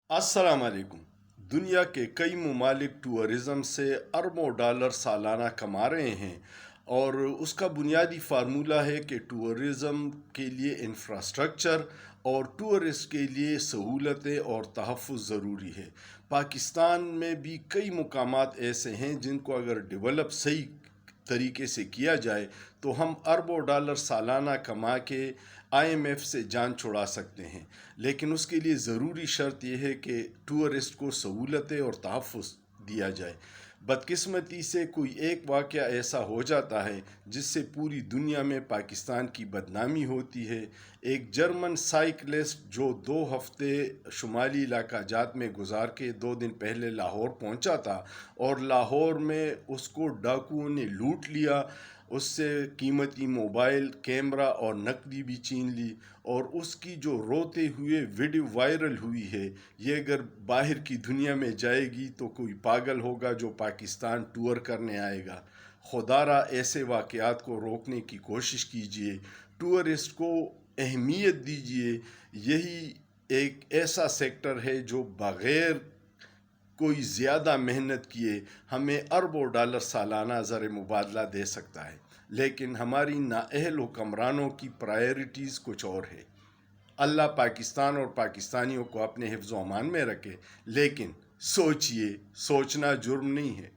السلام علیکم۔ دنیا کے کئی ممالک ٹورزم سے اربوں ڈالر سالانہ کما رہے ہیں، اور اس کا بنیادی فارمولہ ہے کہ ٹورزم کے لیے انفراسٹرکچر اور ٹورسٹ کے لیے سہولتیں اور تحفظ ضروری ہے۔ پاکستان میں بھی کئی مقامات ایسے ہیں جن کو اگر ڈیولپ صحیح طریقے سے کیا جائے تو ہم اربوں ڈالر سالانہ کما کے آئی ایم ایف سے جان چھڑا سکتے ہیں، لیکن اس کے لیے ضروری شرط یہ ہے کہ ٹورسٹ کو سہولتیں اور تحفظ دیا جائے۔ بدقسمتی سے کوئی ایک واقعہ ایسا ہو جاتا ہے جس سے پوری دنیا میں پاکستان کی بدنامی ہوتی ہے۔ ایک جرمن سائیکلسٹ جو 2 ہفتے شمالی علاقہ جات میں گزار کے 2 دن پہلے لاہور پہنچا تھا، اور لاہور میں اس کو ڈاکوؤں نے لوٹ لیا، اس سے قیمتی موبائل، کیمرہ اور نقدی بھی چھین لی، اور اس کی جو روتے ہوئے ویڈیو وائرل ہوئی ہے، یہ اگر باہر کی دنیا میں جائے گی تو کوئی پاگل ہوگا جو پاکستان ٹور کرنے آئے گا۔ خدا را ایسے واقعات کو روکنے کی کوشش کیجیے، ٹورسٹ کو اہمیت دیجیے۔ یہی ایک ایسا سیکٹر ہے جو بغیر کوئی زیادہ محنت کیے ہمیں اربوں ڈالر سالانہ زر مبادلہ دے سکتا ہے، لیکن ہماری نااہل حکمرانوں کی پرائیورٹیز کچھ اور ہے۔ اللہ پاکستان اور پاکستانیوں کو اپنے حفظ و امان میں رکھے، لیکن سوچئے، سوچنا جرم نہیں ہے۔